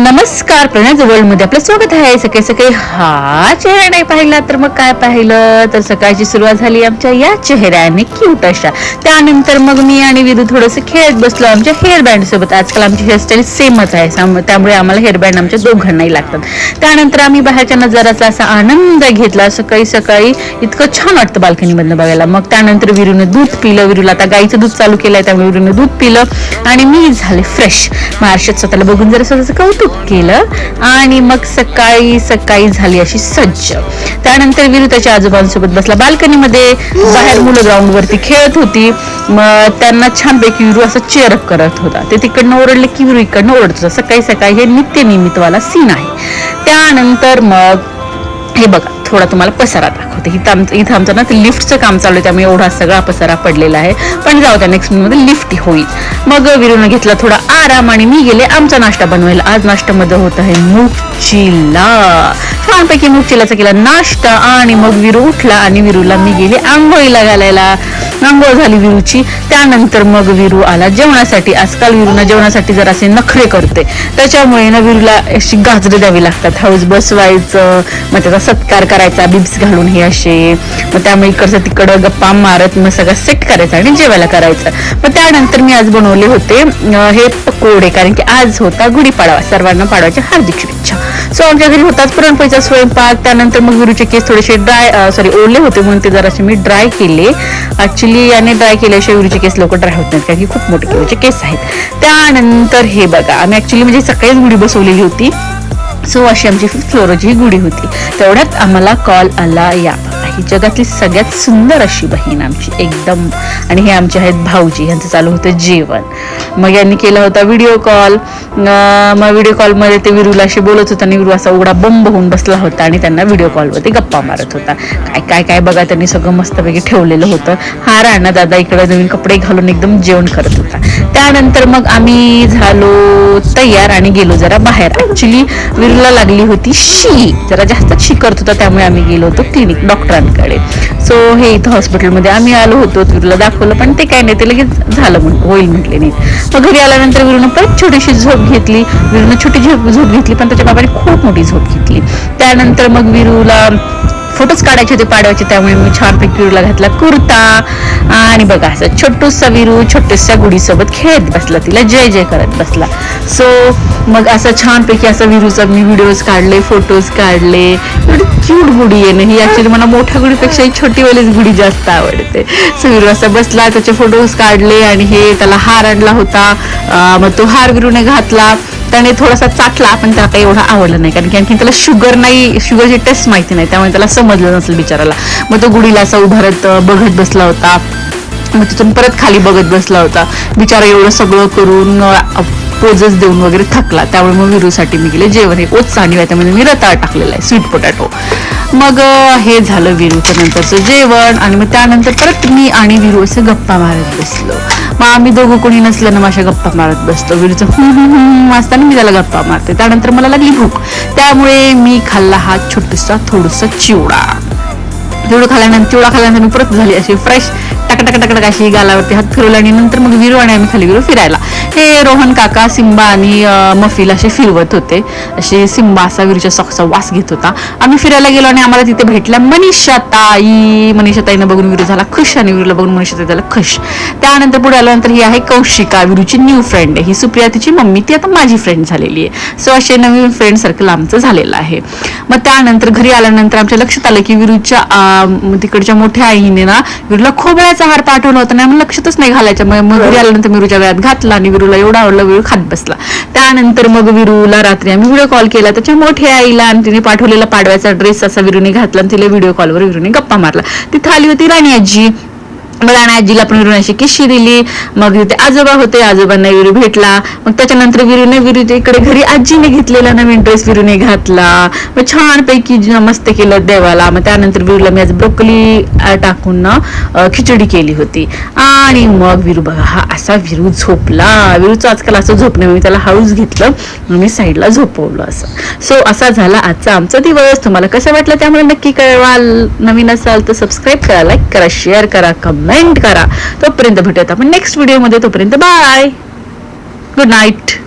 नमस्कार, प्रणय वर्ल्ड मध्ये आपलं स्वागत आहे. सकाळी हा चेहरा नाही पाहिला तर मग काय पाहिलं, तर सकाळची सुरुवात झाली आमच्या या चेहऱ्याने क्यूट अशा. त्यानंतर मग मी आणि विदू थोडंसं खेळत बसलो आमच्या हेअर बँड सोबत. आजकाल आमची हेअरस्टाईल सेमच आहे, त्यामुळे आम्हाला हेअर बँड आमच्या दोघांनाही लागतात. त्यानंतर आम्ही बाहेरच्या नजाराचा असा आनंद घेतला. सकाळी इतकं छान वाटतं बाल्कनी मधनं बघायला. मग त्यानंतर विरूने दूध पिलं. विरूला आता गाईचं दूध चालू केलंय, त्यामुळे विरूने दूध पिलं आणि मी झाले फ्रेश. महाराष्ट्रात स्वतःला बघून जरा स्वतःचं कौतुक केलं आणि मग सकाळी झाली अशी सज्ज. त्यानंतर विरू त्याच्या आजोबांसोबत बसला बाल्कनीमध्ये. बाहेर मुलं ग्राउंड वरती खेळत होती. मग त्यांना छानपैकी विरू असं चेअरअप करत होता. ते तिकडनं ओरडले की विरू इकडनं ओरडत होता. सकाळी हे नित्यनिमित्तवाला सीन आहे. त्यानंतर मग हे बघा, थोडा तुम्हाला पसारा दाखवते. इथं आमचं ना ते लिफ्टचं काम चालू आहे, त्यामुळे एवढा सगळा पसारा पडलेला आहे. पण जाऊ त्या नेक्स्ट मध्ये लिफ्ट होईल. मग विरूने घेतला थोडा आराम आणि मी गेले आमचा नाश्ता बनवायला. आज नाश्त्यामध्ये होत आहे मूग चिला. छानपैकी मूग चिलाचा केला नाश्ता. आणि मग विरू उठला आणि विरूला मी गेले आंघोळीला घालायला. आंघोळ झाली विरूची. त्यानंतर मग विरू आला जेवणासाठी. आजकाल विरूना जेवणासाठी जर असे नखरे करते, त्याच्यामुळे ना विरूला अशी गाजरे द्यावी लागतात. हाऊस बसवायचं, मग त्याचा सत्कार करायचा बिब्स घालून हे असे. मग त्यामुळे इकडचं तिकडं गप्पा मारत मग सगळं सेट करायचं आणि जेवायला करायचं. मग त्यानंतर मी आज बनवले होते हे पकोडे, कारण की आज होता गुढीपाडवा. सर्वांना पाडवाच्या हार्दिक शुभेच्छा. सो आमच्या घरी होताच पुरणपोळीचा स्वयंपाक. त्यानंतर मग विरूचे केस थोडेसे ओले होते म्हणून ते जरासे मी ड्राय केले. ऍक्च्युली याने ड्राय केल्याशिवाय विरूचे केस लवकर ड्राय होत नाहीत, कारण की खूप मोठे विरूचे केस आहेत. त्यानंतर हे बघा, आम्ही ऍक्च्युली म्हणजे सकाळीच गुढी बसवलेली होती. सो अशी आमची फ्लोरोची गुढी होती. तेवढ्यात आम्हाला कॉल आला. या ही जगातली सगळ्यात सुंदर अशी बहीण आमची एकदम. आणि हे आमचे आहेत भाऊजी, यांचं चालू होतं जेवण. मग यांनी केला होता व्हिडिओ कॉल. मग व्हिडिओ कॉलमध्ये ते विरूला अशी बोलत होता आणि विरू असा उघडा बंब होऊन बसला होता आणि त्यांना व्हिडिओ कॉलवरती गप्पा मारत होता. काय बघा, त्यांनी सगळं मस्तपैकी ठेवलेलं होतं. हा राणा दादा इकडे नवीन कपडे घालून एकदम जेवण करत होता. त्यानंतर मग आम्ही झालो तयार आणि गेलो जरा बाहेर. ऍक्च्युली विरूला लागली होती शी, जरा जास्तच शी करत होता, त्यामुळे आम्ही गेलो होतो क्लिनिक डॉक्टरांकडे. सो हे इथं हॉस्पिटलमध्ये आम्ही आलो होतो. विरूला दाखवलं, पण ते काय नाही, ते लगेच झालं होईल म्हटले नाही. मग घरी आल्यानंतर विरूनं परत छोटीशी झोप घेतली. विरूनं छोटी झोप घेतली, पण त्याच्या बाबाने खूप मोठी झोप घेतली. त्यानंतर मग विरूला फोटोज काढायचे होते पाडवायचे, त्यामुळे मी छानपैकी विरूला घातला कुर्ता. आणि बघा असं छोटूसा विरू छोट्याशा गुढीसोबत खेळत बसला, तिला जय जय करत बसला. सो मग असं छानपैकी असं विरूचा मी व्हिडिओज काढले, फोटोज काढले. एवढी क्यूट गुढी आहे ना ही. ऍक्च्युली मला मोठ्या गुढीपेक्षा ही छोटीवालीच गुढी जास्त आवडते. सो विरू असा बसला, त्याचे फोटोज काढले आणि हे त्याला हार आणला होता. मग तो हार विरूने घातला. त्याने थोडासा चाटला, पण त्याला काही एवढा आवडलं नाही, कारण की आणखी त्याला शुगरची टेस्ट माहिती नाही, त्यामुळे त्याला समजलं नसेल बिचाराला. मग तो गुढीला असा उभारत बघत बसला होता. मग तिथून परत खाली बघत बसला होता. बिचारा एवढं सगळं करून पोजेस देऊन वगैरे थकला. त्यामुळे मग विरूसाठी मी गेले जेवण. हे ओट्स आणि त्यामध्ये मी रताळ टाकलेला आहे, स्वीट पोटॅटो. मग हे झालं विरूच्या नंतरचं जेवण. आणि मग त्यानंतर परत मी आणि विरू असे गप्पा मारत बसलो. मग आम्ही दोघं कोणी नसल्यानं माझ्या गप्पा मारत बसतो. विरूचं असताना मी त्याला गप्पा मारते. त्यानंतर मला लागली भूक, त्यामुळे मी खाल्ला हा थोडासा चिवडा. चिवडा खाल्यानंतर मी परत झाली अशी फ्रेश, टक अशी गालावरती हात फिरवला. आणि नंतर मग विरू आणि आम्ही खाली गेलो फिरायला. हे रोहन काका, सिम्बा आणि मफील असे फिरवत होते. असे सिम्बा असा विरूच्या सॉक्सचा वास घेत होता. आम्ही फिरायला गेलो आणि आम्हाला तिथे भेटल्या मनीषाताईनं बघून विरू झाला खुश आणि विरूला बघून मनीषाताई झाला खुश. त्यानंतर पुढे आल्यानंतर ही आहे कौशिका, विरूची न्यू फ्रेंड आहे. ही सुप्रिया तिची मम्मी, ती आता माझी फ्रेंड झालेली आहे. सो असे नवीन फ्रेंड सर्कल आमचं झालेलं आहे. मग त्यानंतर घरी आल्यानंतर आमच्या लक्षात आलं की विरूच्या तिकडच्या मोठ्या आईने ना विरूला खोबऱ्याचा हार पाठवला होता आणि आम्हाला लक्षातच नाही घालायचं. मग घरी आल्यानंतर विरूच्या गळ्यात घातला आणि विरूला एवढा आवडला, विरू खात बसला. त्यानंतर मग विरूला रात्री आम्ही व्हिडिओ कॉल केला त्याच्या मोठ्या आईला, आणि तिने पाठवलेला पाडव्याचा ड्रेस असा विरूने घातला आणि तिला व्हिडिओ कॉलवर विरूने गप्पा मारला. तिथे आली होती राणी आजी. मग राणी आजीला पण विरूने अशी किशी दिली. मग तिथे आजोबा होते, आजोबांना विरू भेटला. मग त्याच्यानंतर विरूच्या इकडे घरी आजीने घेतलेला नवीन ड्रेस विरूने घातला. मग छानपैकी मस्त केलं देवाला. मग त्यानंतर विरूला मी आज ब्रोकली टाकून ना खिचडी केली होती. आणि मग विरू बघा हा असा विरू झोपला. विरूचं आजकाल असं झोपणे, मी त्याला हळूच घेतलं, मी साईडला झोपवलं असं. सो असा झाला आजचा आमचा दिवस. तुम्हाला कसं वाटलं त्यामुळे नक्की कळवा. नवीन असाल तर सबस्क्राईब करा, लाईक करा, शेअर करा, कमेंट करा. तोपर्यंत भेटूयात आपण नेक्स्ट व्हिडिओमध्ये. तोपर्यंत बाय, गुड नाईट.